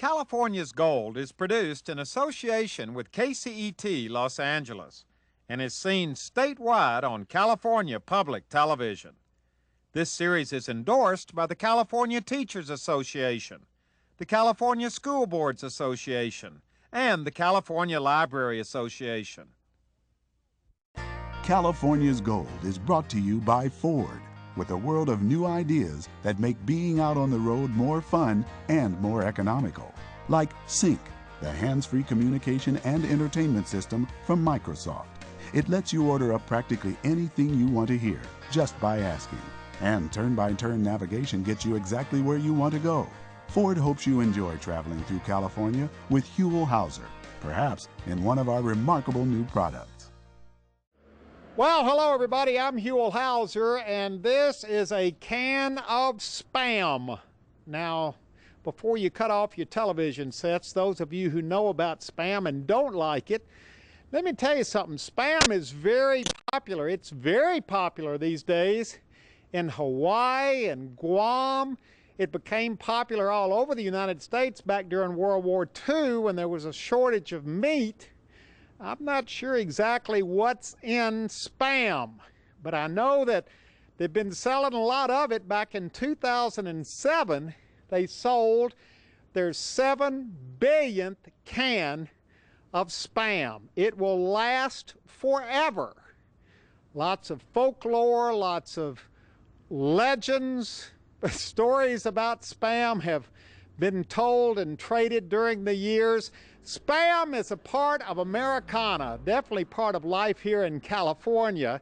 California's Gold is produced in association with KCET Los Angeles and is seen statewide on California Public Television. This series is endorsed by the California Teachers Association, the California School Boards Association, and the California Library Association. California's Gold is brought to you by Ford, with a world of new ideas that make being out on the road more fun and more economical. Like Sync, the hands-free communication and entertainment system from Microsoft. It lets you order up practically anything you want to hear just by asking. And turn-by-turn navigation gets you exactly where you want to go. Ford hopes you enjoy traveling through California with Huell, perhaps in one of our remarkable new products. Well, hello everybody, I'm Huell, and this is a can of Spam. Now, before you cut off your television sets, those of you who know about Spam and don't like it, let me tell you something. Spam is very popular. It's very popular these days in Hawaii and Guam. It became popular all over the United States back during World War II when there was a shortage of meat. I'm not sure exactly what's in Spam, but I know that they've been selling a lot of it. Back in 2007, they sold their 7 billionth can of Spam. It will last forever. Lots of folklore, lots of legends, stories about Spam have been told and traded during the years. Spam is a part of Americana, definitely part of life here in California.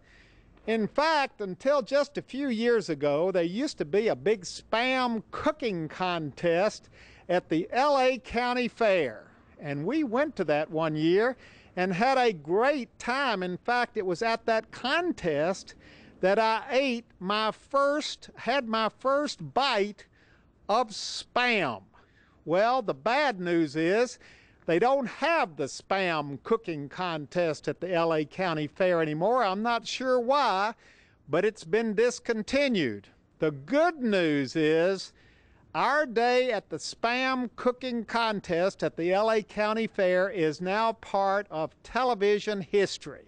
In fact, until just a few years ago, there used to be a big Spam cooking contest at the LA County Fair. And we went to that one year and had a great time. In fact, it was at that contest that I had my first bite of Spam. Well, the bad news is they don't have the Spam cooking contest at the LA County Fair anymore. I'm not sure why, but it's been discontinued. The good news is our day at the Spam cooking contest at the LA County Fair is now part of television history.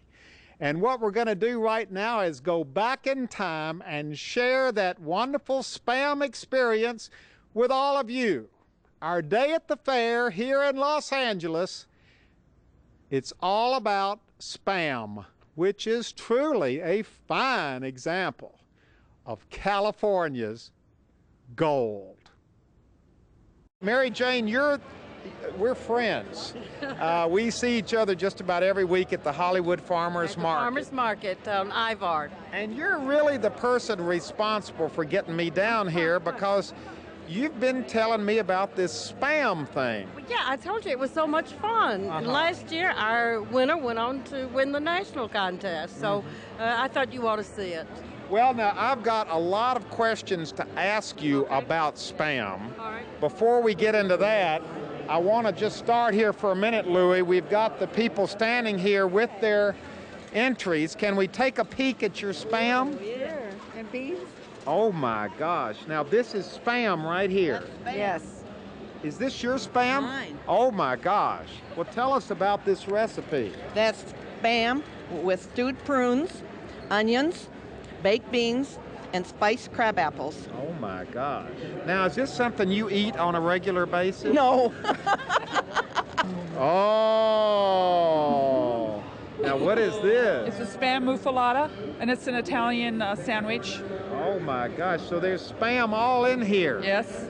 And what we're going to do right now is go back in time and share that wonderful Spam experience with all of you. Our day at the fair here in Los Angeles, it's all about Spam, which is truly a fine example of California's gold. Mary Jane, we're friends. We see each other just about every week at the Hollywood Farmers Market. Farmers Market on Ivard. And you're really the person responsible for getting me down here because you've been telling me about this Spam thing. Yeah, I told you it was so much fun. Last year, our winner went on to win the national contest, so I thought you ought to see it. Well, now, I've got a lot of questions to ask you about Spam. All right. Before we get into that, I want to just start here for a minute, Louie. We've got the people standing here with their entries. Can we take a peek at your Spam? Yeah, and beans? Oh my gosh. Now this is Spam right here. Yes. Is this your Spam? Mine. Oh my gosh. Well, tell us about this recipe. That's Spam with stewed prunes, onions, baked beans, and spiced crab apples. Oh my gosh. Now, is this something you eat on a regular basis? No. Oh. Now, what is this? It's a Spam muffalata, and it's an Italian sandwich. Oh my gosh. So there's Spam all in here. Yes.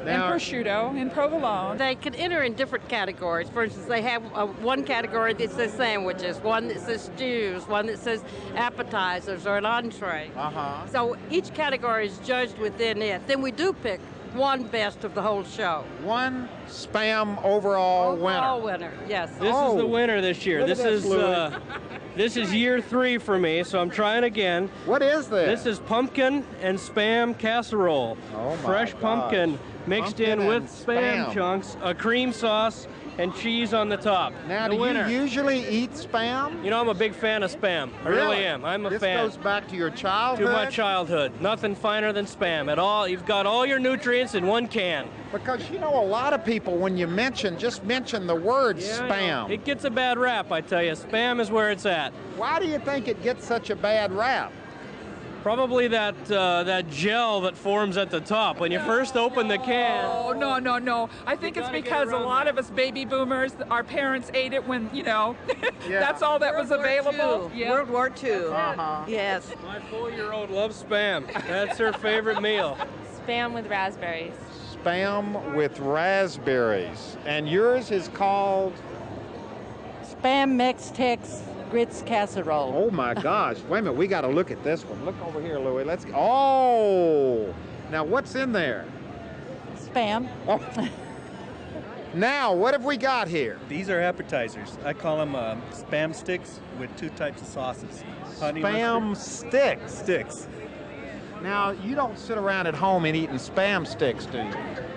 Now, and prosciutto, and provolone. They could enter in different categories. For instance, they have one category that says sandwiches, one that says stews, one that says appetizers or an entree. So each category is judged within it. Then we do pick one best of the whole show. One Spam overall winner, yes. This is the winner this year. This is year 3 for me, so I'm trying again. What is this? This is pumpkin and Spam casserole. Oh my Fresh gosh. pumpkin mixed Pumpkin in with and spam chunks, a cream sauce, and cheese on the top. Now, The do winner. you usually eat spam? You know, I'm a big fan of spam. I really am. I'm a this fan. This goes back to your childhood? To my childhood. Nothing finer than spam at all. You've got all your nutrients in one can. Because, you know, a lot of people, when you just mention the word spam. It gets a bad rap, I tell you. Spam is where it's at. Why do you think it gets such a bad rap? Probably that gel that forms at the top when you first open the can. Oh, no. I think it's because a lot of us baby boomers, our parents ate it when, you know, that's all that was available. Yeah. World War II. Yes. My 4-year-old loves spam. That's her favorite meal. Spam with raspberries. Spam with raspberries. And yours is called? Spam Mex-Tex grits casserole. Oh my gosh. Wait a minute, we got to look at this one. Look over here, Louie. Oh! Now what's in there? Spam. Oh. Now, what have we got here? These are appetizers. I call them spam sticks with 2 types of sauces. Honey Spam mustard. sticks. Now, you don't sit around at home and eating spam sticks, do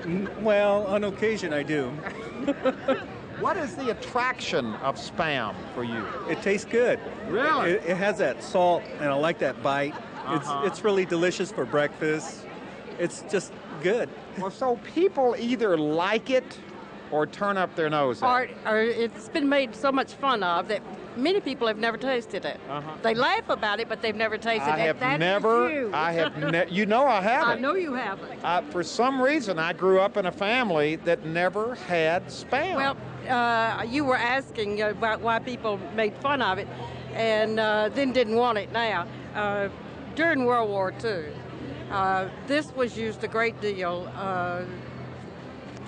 you? Well, on occasion I do. What is the attraction of spam for you? It tastes good. Really? It has that salt, and I like that bite. It's really delicious for breakfast. It's just good. Well, so people either like it or turn up their nose at it. Or it's been made so much fun of that many people have never tasted it. They laugh about it, but they've never tasted it. You know I haven't. I know you haven't. For some reason, I grew up in a family that never had spam. Well, you were asking about why people made fun of it and then didn't want it now. During World War II, this was used a great deal,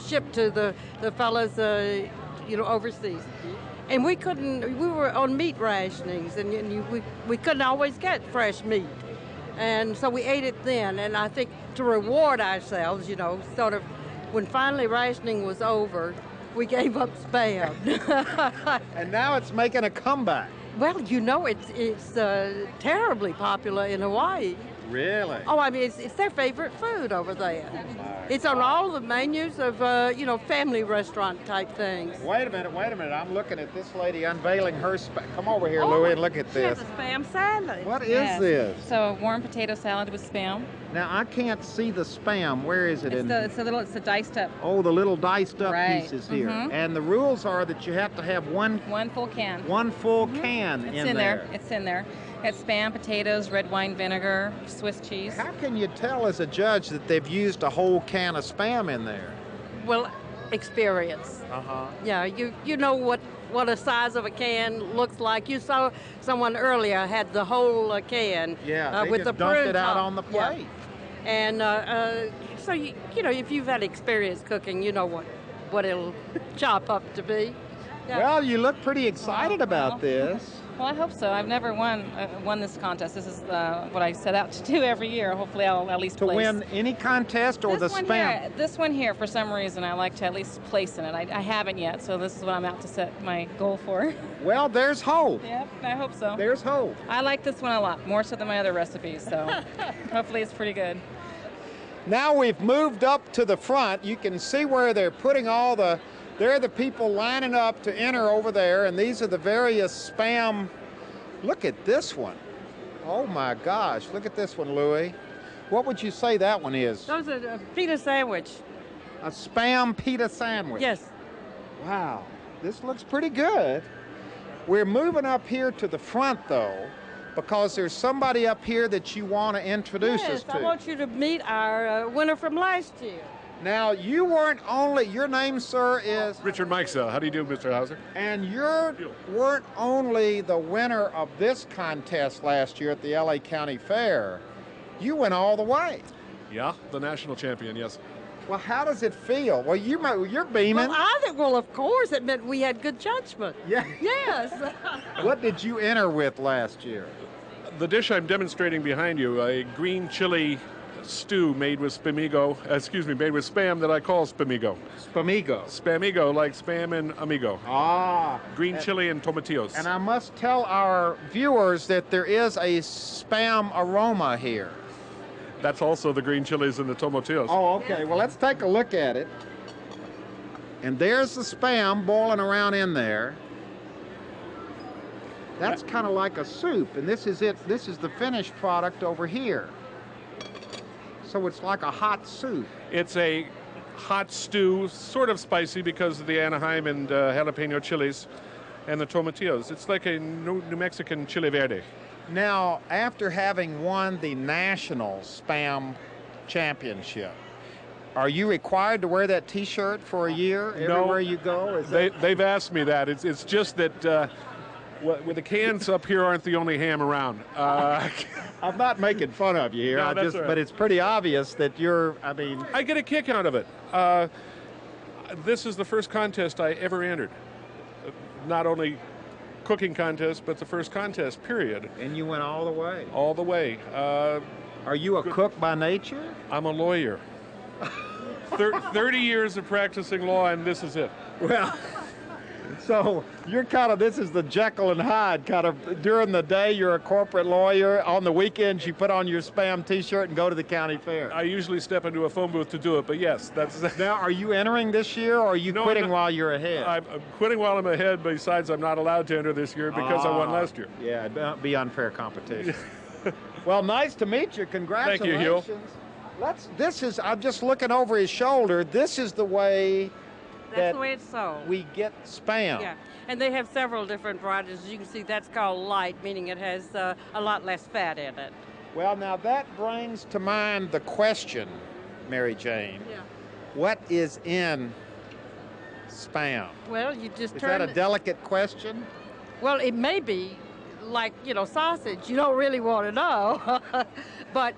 shipped to the fellas, overseas. And we were on meat rationings, and we couldn't always get fresh meat. And so we ate it then, and I think to reward ourselves, sort of, when finally rationing was over, we gave up spam. And now it's making a comeback. Well, it's terribly popular in Hawaii. Really? Oh, I mean, it's their favorite food over there. It's on all the menus of, family restaurant type things. Wait a minute. I'm looking at this lady unveiling her spam. Come over here, Louie, and look at this. She has a spam salad. What is this? So warm potato salad with spam. Now, I can't see the spam. Where is it? It's the diced up. Oh, the little diced up Right. pieces here. And the rules are that you have to have one full can. One full can It's in there. It's in there. It's spam, potatoes, red wine vinegar, Swiss cheese. How can you tell as a judge that they've used a whole can of spam in there? Well, experience. Yeah, you know what a size of a can looks like. You saw someone earlier had the whole can. Yeah, they with just the dumped prune it out top. on the plate. Yeah. And so if you've had experience cooking, you know what it'll chop up to be. Yeah. Well, you look pretty excited about this. Well, I hope so. I've never won this contest. This is what I set out to do every year. Hopefully, I'll at least To place. win any contest or This the one spam? here, this one here, for some reason, I like to at least place in it. I haven't yet, so this is what I'm out to set my goal for. Well, there's hope. Yep, I hope so. There's hope. I like this one a lot, more so than my other recipes, so hopefully it's pretty good. Now we've moved up to the front. You can see where they're putting there are the people lining up to enter over there, and these are the various spam. Look at this one. Oh my gosh, look at this one, Louie. What would you say that one is? Those are a pita sandwich. A spam pita sandwich? Yes. Wow, this looks pretty good. We're moving up here to the front, though, because there's somebody up here that you want to introduce us to. I want you to meet our winner from last year. Now, your name, sir, is? Richard Mikesell. How do you do, Mr. Hauser? And you weren't only the winner of this contest last year at the LA County Fair, you went all the way. Yeah, the national champion, yes. Well, how does it feel? Well, you're beaming. Well, of course, it meant we had good judgment. Yeah. Yes. What did you enter with last year? The dish I'm demonstrating behind you, a green chili stew made with spam that I call spamigo. Spamigo. Spamigo, like spam and amigo. Ah. Green chili and tomatillos. And I must tell our viewers that there is a spam aroma here. That's also the green chilies and the tomatillos. Oh, okay. Well, let's take a look at it. And there's the Spam boiling around in there. That's kind of like a soup, and this is it. This is the finished product over here. So it's like a hot soup. It's a hot stew, sort of spicy because of the Anaheim and jalapeno chilies and the tomatillos. It's like a New Mexican chile verde. Now, after having won the National Spam Championship, are you required to wear that T-shirt for a year everywhere you go? They've asked me that. It's just that with the cans up here aren't the only ham around. I'm not making fun of you here. No, that's all right. But it's pretty obvious that you're. I mean, I get a kick out of it. This is the first contest I ever entered. Not only cooking contest, but the first contest, period. And you went all the way. All the way. Are you a cook by nature? I'm a lawyer. 30 years of practicing law, and this is it. Well, so you're kind of, this is the Jekyll and Hyde kind of, during the day you're a corporate lawyer, on the weekends you put on your Spam T-shirt and go to the county fair. I usually step into a phone booth to do it, but yes, that's... Now, are you entering this year, or are you quitting while you're ahead? I'm quitting while I'm ahead, besides I'm not allowed to enter this year because I won last year. Yeah, it'd be unfair competition. Well, nice to meet you. Congratulations. Thank you, Huell. This is, I'm just looking over his shoulder, this is the way That's the way it's sold. we get Spam. Yeah, and they have several different varieties. As you can see, that's called light, meaning it has a lot less fat in it. Well, now that brings to mind the question, Mary Jane. Yeah. What is in Spam? Well, you just Is turn that a delicate question? Well, it may be like, sausage. You don't really want to know. But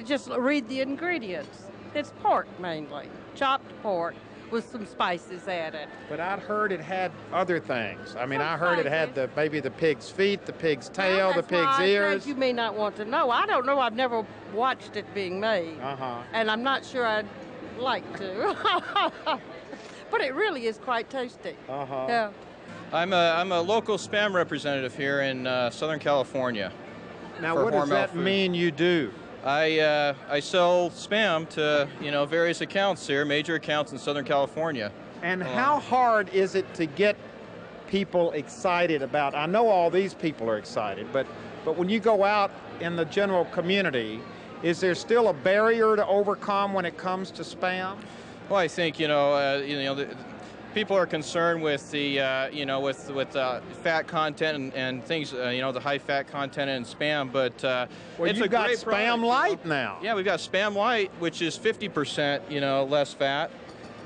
just read the ingredients. It's pork mainly, chopped pork with some spices added. But I'd heard it had other things. I mean, Some I heard it had spices. maybe the pig's feet, the pig's tail, the That's pig's why I ears. said you may not want to know. I don't know. I've never watched it being made. Uh-huh. And I'm not sure I'd like to. But it really is quite tasty. Uh-huh. Yeah. I'm a local Spam representative here in Southern California. Now, for what does Hormel that Foods. mean you do? I sell Spam to various accounts here, major accounts in Southern California. And how hard is it to get people excited about? I know all these people are excited, but when you go out in the general community, is there still a barrier to overcome when it comes to Spam? Well, I think people are concerned with the with fat content and things, the high fat content in Spam, but Well, it's you've a got great Spam product, Light now. Yeah, we've got Spam Light, which is 50% less fat,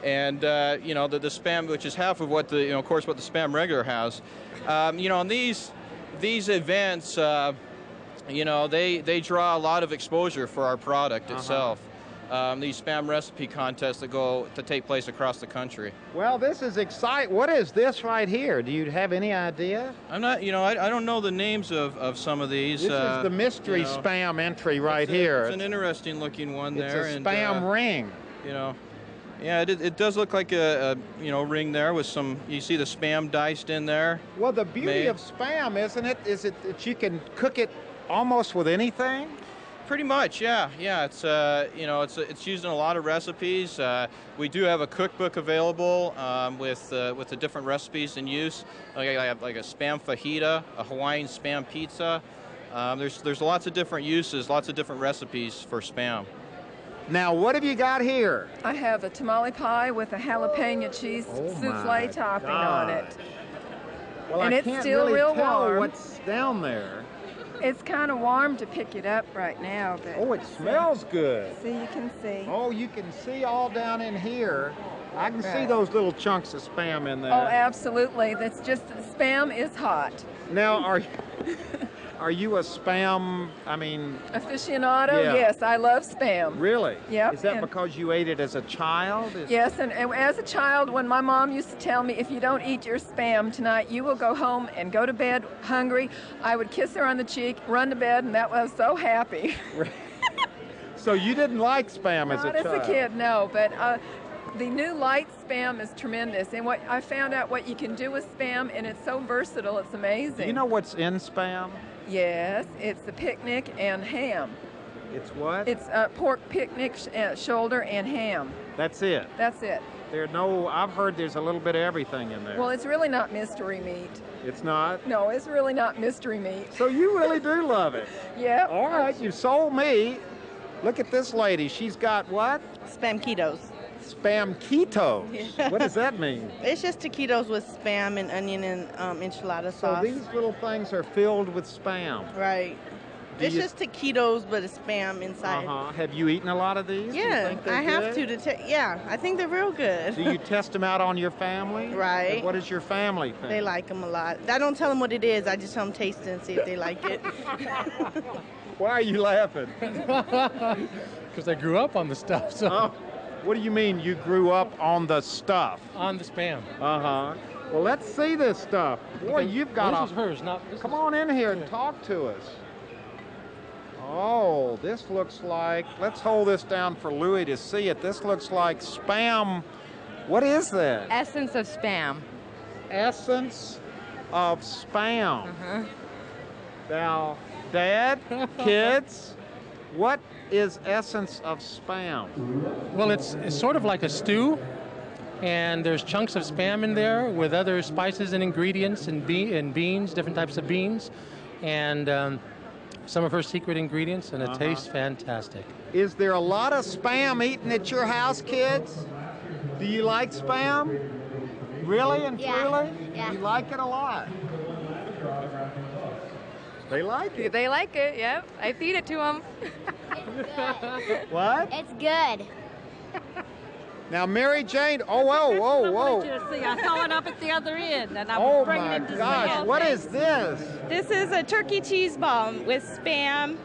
and the Spam, which is half of what the of course what the Spam regular has. On these events, they draw a lot of exposure for our product itself. These Spam recipe contests that take place across the country. Well, this is exciting. What is this right here? Do you have any idea? I'm not, I don't know the names of some of these. This is the mystery Spam entry right here. It's an interesting looking one there. It's a Spam ring. Yeah, it does look like a ring there with some. You see the Spam diced in there. Well, the beauty of Spam, isn't it, is it that you can cook it almost with anything? Pretty much, yeah. It's it's used in a lot of recipes. We do have a cookbook available with the different recipes in use. Like a Spam fajita, a Hawaiian Spam pizza. There's lots of different uses, lots of different recipes for Spam. Now, what have you got here? I have a tamale pie with a jalapeno cheese souffle topping on it. Well, and I it's can't still really real tell warm. what's down there. It's kind of warm to pick it up right now, but Oh, it smells good. see, you can see. Oh, you can see all down in here. I can see Right. those little chunks of Spam in there. Oh, absolutely. That's just Spam is hot. Now, are you a Spam, Aficionado? Yeah. Yes, I love Spam. Really? Yep, Is that and- because you ate it as a child? Yes, and as a child, when my mom used to tell me, if you don't eat your Spam tonight, you will go home and go to bed hungry, I would kiss her on the cheek, run to bed, and that was so happy. So you didn't like Spam as a Not child? as a kid, no, but the new light Spam is tremendous, and what I found out what you can do with Spam, and it's so versatile, it's amazing. Do you know what's in Spam? Yes, it's the picnic and ham. It's what? It's pork picnic shoulder and ham. That's it. That's it. I've heard there's a little bit of everything in there. Well, it's really not mystery meat. It's not? No, it's really not mystery meat. So you really do love it. Yeah. All right, you sold me. Look at this lady. She's got what? Spam ketos. Spam keto. Yeah. What does that mean? It's just taquitos with spam and onion and enchilada sauce. So these little things are filled with spam. Right. It's just taquitos, but it's spam inside. Have you eaten a lot of these? Yeah, I have to. Yeah, I think they're real good. Do you test them out on your family? Right. What does your family think? They like them a lot. I don't tell them what it is. I just tell them taste it and see if they like it. Why are you laughing? Because I grew up on the stuff. So. What do you mean you grew up on the stuff? On the spam. Well, let's see this stuff. Boy, you've got this is hers, not this. Come on in here and talk to us. Oh, this looks like, let's hold this down for Louie to see it. This looks like spam. What is that? Essence of spam. Essence of spam. Now, Dad, kids, what is essence of spam? Well, it's sort of like a stew, and there's chunks of spam in there with other spices and ingredients and beans, different types of beans, and some of her secret ingredients, and it tastes fantastic. Is there a lot of spam eaten at your house, kids? Do you like spam? Really and truly? Yeah. You like it a lot? They like it. They like it, yep. I feed it to them. What? It's good. Now, Mary Jane, whoa. I saw it up at the other end, and I was bringing it to Oh my gosh, what is this? This is a turkey cheese ball with spam.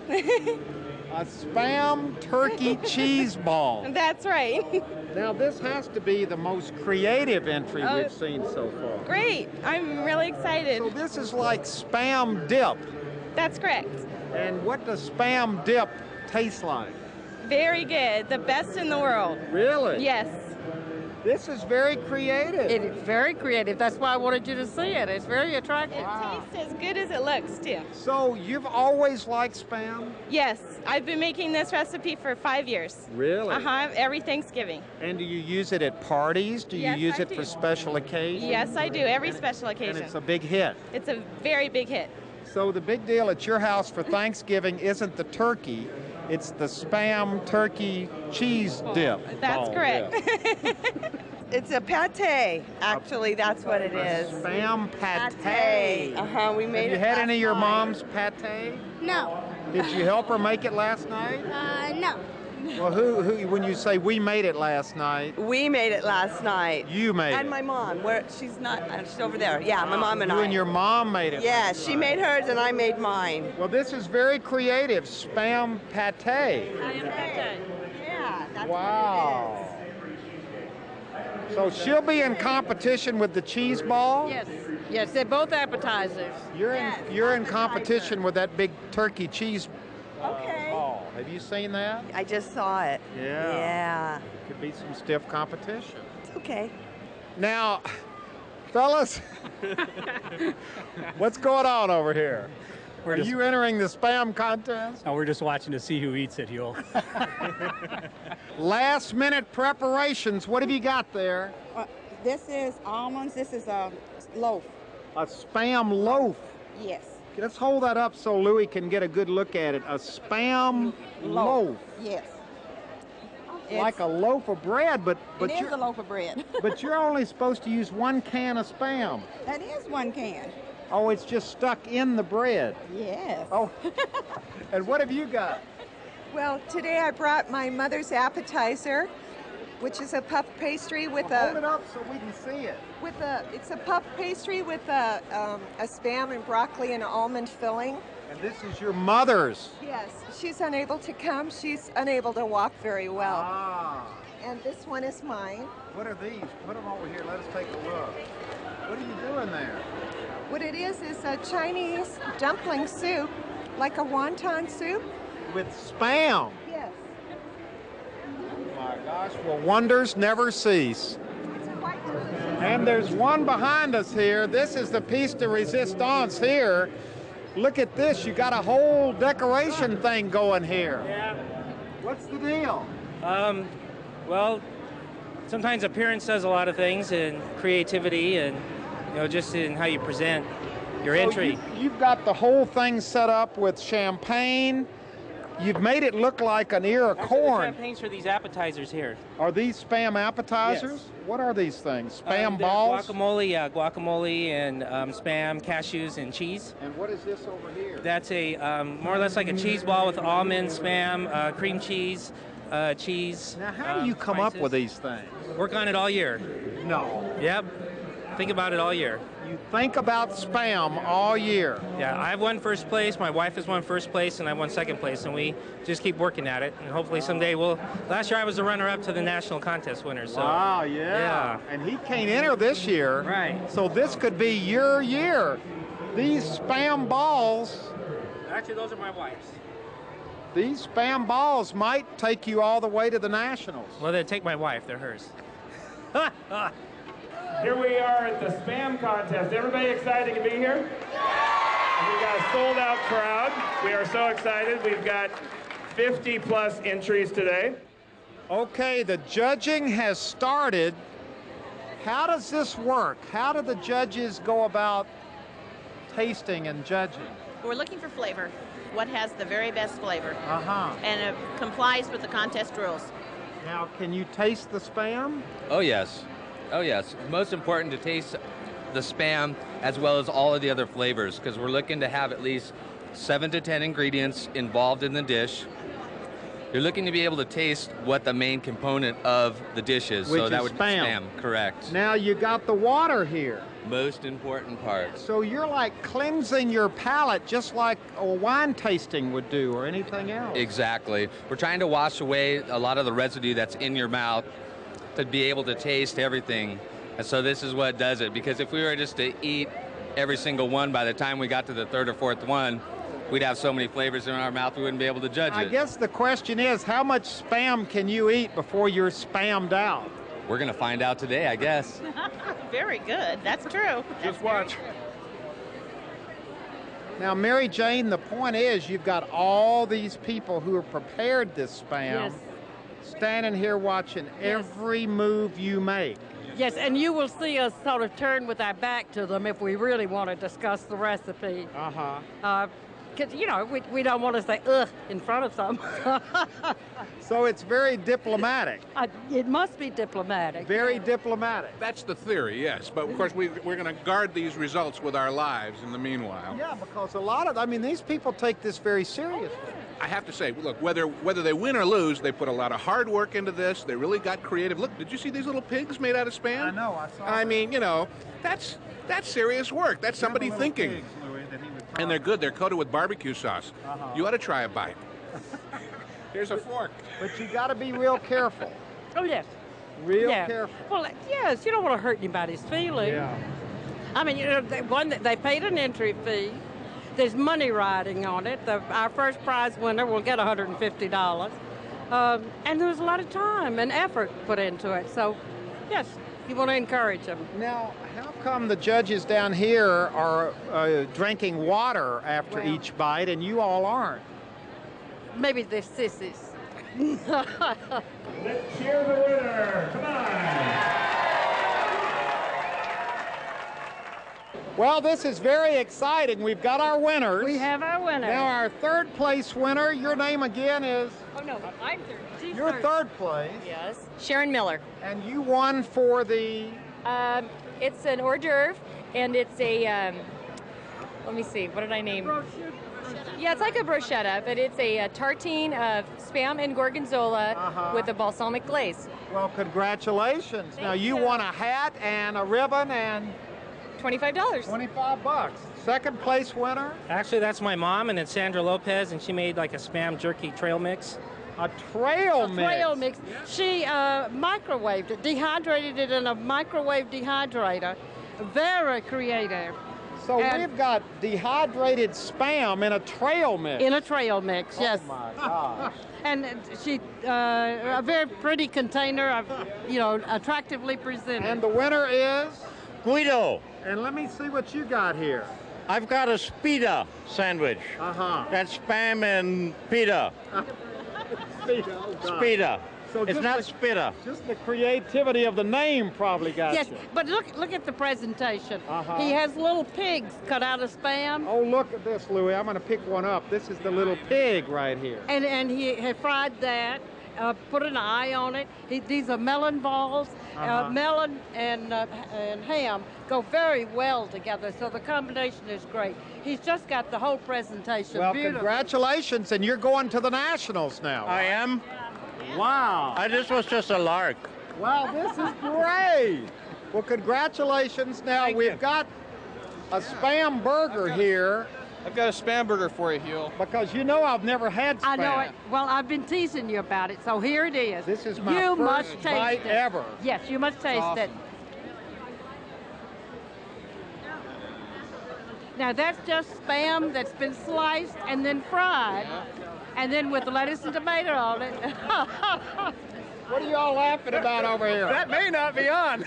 A spam turkey cheese ball. That's right. Now, this has to be the most creative entry we've seen so far. Great. I'm really excited. So this is like spam dip. That's correct. And what does spam dip taste like? Very good. The best in the world. Really? Yes. This is very creative. It is very creative. That's why I wanted you to see it. It's very attractive. It tastes as good as it looks, too. So you've always liked spam? Yes. I've been making this recipe for 5 years. Really? Every Thanksgiving. And do you use it at parties? Do you use it for special occasions? Yes, I do. Every special occasion. And it's a big hit. It's a very big hit. So the big deal at your house for Thanksgiving isn't the turkey, it's the spam turkey cheese dip. That's correct. It's a pate. Actually, that's what it is. Spam pate. We made it. Have you had any of your mom's pate? No. Did you help her make it last night? No. Well, who? When you say we made it last night, We made it last night. you made And it. my mom. She's not. She's over there. Yeah, my mom and You I. and your mom made it. Yeah, last she night. made hers and I made mine. Well, this is very creative. Spam pate. Yeah, that's Wow. So she'll be in competition with the cheese ball? Yes, they're both appetizers. You're in competition with that big turkey cheese Okay. ball. Have you seen that? I just saw it. Yeah. Yeah. Could be some stiff competition. It's okay. Now, fellas, what's going on over here? Are you entering the spam contest? No, we're just watching to see who eats it, Huell. Last minute preparations. What have you got there? This is almonds. This is a loaf. A spam loaf. Yes. Let's hold that up so Louie can get a good look at it. A spam loaf. Yes. Like a loaf of bread, but it is a loaf of bread. but you're only supposed to use 1 can of spam. That is 1 can. Oh, it's just stuck in the bread. Yes. Oh, and what have you got? Well, today I brought my mother's appetizer, which is a puff pastry with Hold it up so we can see it. It's a puff pastry with a spam and broccoli and almond filling. And this is your mother's. Yes, she's unable to come. She's unable to walk very well. Ah. And this one is mine. What are these? Put them over here. Let us take a look. What are you doing there? What it is a Chinese dumpling soup, like a wonton soup. With spam. Yes. Oh my gosh, well, wonders never cease. And there's one behind us here. This is the piece de resistance here. Look at this. You got a whole decoration thing going here. Yeah. What's the deal? Well, sometimes appearance says a lot of things, and creativity, and just in how you present your entry. You've got the whole thing set up with champagne. You've made it look like an ear of corn. The champagnes for these appetizers here. Are these Spam appetizers? Yes. What are these things? Spam They're balls? Guacamole, guacamole and Spam, cashews, and cheese. And what is this over here? That's a more or less like a cheese ball with almond, Spam, cream cheese, cheese. Now, how do you come up with these things? Work on it all year. No. Yep. Think about it all year. You think about Spam all year. Yeah, I've won first place, my wife has won first place, and I won second place, and we just keep working at it, and hopefully someday we'll... Last year I was the runner-up to the national contest winner, so... Wow, yeah. And he can't enter this year. Right. So this could be your year. These Spam balls... Actually, those are my wife's. These Spam balls might take you all the way to the nationals. Well, they'd take my wife, they're hers. Here we are at the Spam contest. Everybody excited to be here? We got a sold-out crowd. We are so excited. We've got 50-plus entries today. Okay, the judging has started. How does this work? How do the judges go about tasting and judging? We're looking for flavor. What has the very best flavor? Uh-huh. And it complies with the contest rules. Now, can you taste the Spam? Oh, yes. Oh, yes. It's most important to taste the Spam as well as all of the other flavors, because we're looking to have at least 7 to 10 ingredients involved in the dish. You're looking to be able to taste what the main component of the dish is. Which so that is would Spam. Correct. Now you got the water here. Most important part. So you're like cleansing your palate just like a wine tasting would do or anything else. Exactly. We're trying to wash away a lot of the residue that's in your mouth to be able to taste everything. And so this is what does it, because if we were just to eat every single one, by the time we got to the third or fourth one, we'd have so many flavors in our mouth we wouldn't be able to judge it. I guess the question is, how much Spam can you eat before you're spammed out? We're going to find out today, I guess. Very good. That's true. Just watch. Now, Mary Jane, the point is you've got all these people who have prepared this Spam standing here watching every move you make. Yes, and you will see us sort of turn with our back to them if we really want to discuss the recipe. Because, we don't want to say, ugh, in front of them. So it's very diplomatic. It must be diplomatic. Very diplomatic. That's the theory, yes. But, of course, we're going to guard these results with our lives in the meanwhile. Yeah, because these people take this very seriously. I have to say, look, whether they win or lose, they put a lot of hard work into this. They really got creative. Look, did you see these little pigs made out of Spam? I know, I saw I mean, that's serious work. That's somebody thinking. Pigs, Louis, that he would and they're good. They're coated with barbecue sauce. You ought to try a bite. Here's a fork. But you got to be real careful. Oh, yes. Real careful. Well, yes, you don't want to hurt anybody's feelings. Yeah. I mean, they paid an entry fee. There's money riding on it. Our first prize winner will get $150. And there was a lot of time and effort put into it. So, yes, you want to encourage them. Now, how come the judges down here are drinking water after each bite and you all aren't? Maybe they're sissies. Let's cheer the winner. Come on. Well, this is very exciting. We've got our winners. We have our winner. Now, our third place winner, your name again is? Oh, no, I'm third. You're third place. Yes. Sharon Miller. And you won for the? It's an hors d'oeuvre, and it's a, let me see, what did I name? Yeah, it's like a bruschetta, but it's a tartine of Spam and gorgonzola with a balsamic glaze. Well, congratulations. Now, you won a hat and a ribbon and? $25. $25. Second place winner? Actually, that's my mom, and it's Sandra Lopez, and she made like a Spam jerky trail mix. A trail mix? A trail mix. She microwaved it, dehydrated it in a microwave dehydrator. Very creative. So we've got dehydrated Spam in a trail mix. In a trail mix, yes. Oh my gosh. And she, a very pretty container, attractively presented. And the winner is? Guido. And let me see what you got here. I've got a pita sandwich. That's spam and pita. Spita. So it's not spita. Just the creativity of the name probably got Yes, you. but look at the presentation. He has little pigs cut out of Spam. Oh, look at this, Louie. I'm going to pick one up. This is the little pig right here. And he had fried that, put an eye on it. These are melon balls. Melon and ham go very well together, so the combination is great. He's just got the whole presentation Well, beautiful. congratulations, and you're going to the Nationals now. I am. Wow. This was just a lark. Wow, this is great. Well, congratulations. Now, we've got a Spam burger here. I've got a Spam burger for you, Huell. Because you know I've never had Spam. I know it. Well, I've been teasing you about it, so here it is. This is my you first must taste bite it. ever. Yes, you must taste awesome. it. Now, that's just Spam that's been sliced and then fried, and then with lettuce and tomato on it. What are y'all laughing about over here? That may not be on.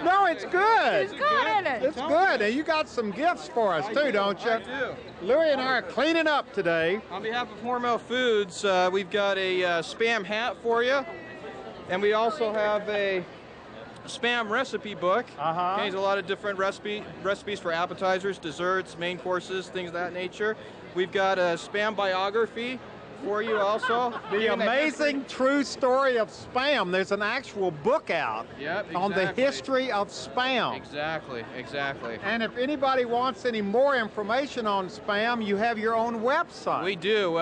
No, it's good. It's good, isn't it? It's good. And you got some gifts for us, too, don't you? I do. Louie and I are cleaning up today. On behalf of Hormel Foods, we've got a Spam hat for you. And we also have a Spam recipe book. Contains a lot of different recipes for appetizers, desserts, main courses, things of that nature. We've got a Spam biography for you also. The amazing true story of Spam. There's an actual book out on the history of Spam. Exactly. And if anybody wants any more information on Spam, you have your own website. We do,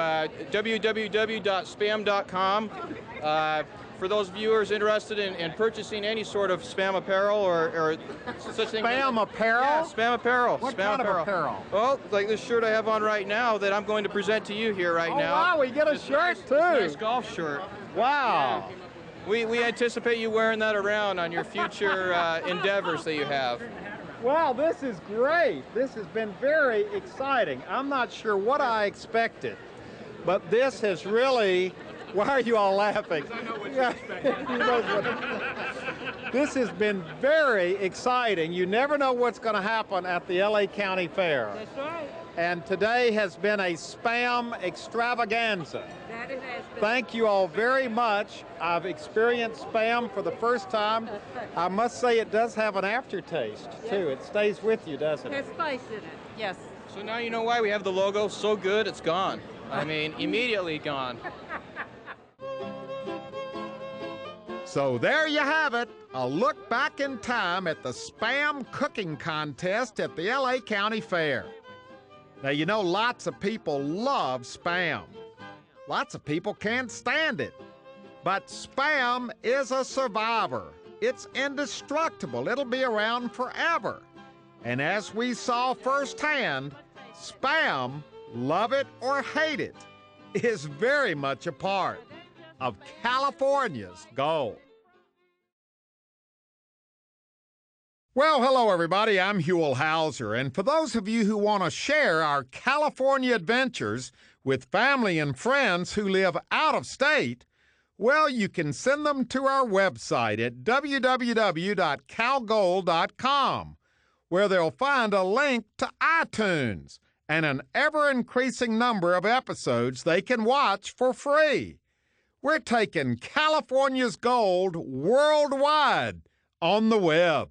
www.spam.com. For those viewers interested in purchasing any sort of Spam apparel or such thing. Spam apparel? Yeah, Spam apparel. What Spam kind of apparel? Well, like this shirt I have on right now that I'm going to present to you here right now. Oh, wow, we get a shirt, too. Nice golf shirt. Wow. Yeah. We anticipate you wearing that around on your future endeavors that you have. Wow, this is great. This has been very exciting. I'm not sure what I expected, but this has really... Why are you all laughing? I know what you expected. This has been very exciting. You never know what's going to happen at the LA County Fair. That's right. And today has been a Spam extravaganza. That it has been. Thank you all very much. I've experienced Spam for the first time. I must say it does have an aftertaste, too. It stays with you, doesn't It it? has spice in it. Yes. So now you know why we have the logo so good it's gone. I mean, immediately gone. So there you have it, a look back in time at the Spam cooking contest at the LA County Fair. Now, you know, lots of people love Spam. Lots of people can't stand it. But Spam is a survivor. It's indestructible. It'll be around forever. And as we saw firsthand, Spam, love it or hate it, is very much a part of California's gold. Well, hello everybody, I'm Huell Hauser, and for those of you who want to share our California adventures with family and friends who live out of state, well, you can send them to our website at www.calgold.com, where they'll find a link to iTunes and an ever-increasing number of episodes they can watch for free. We're taking California's gold worldwide on the web.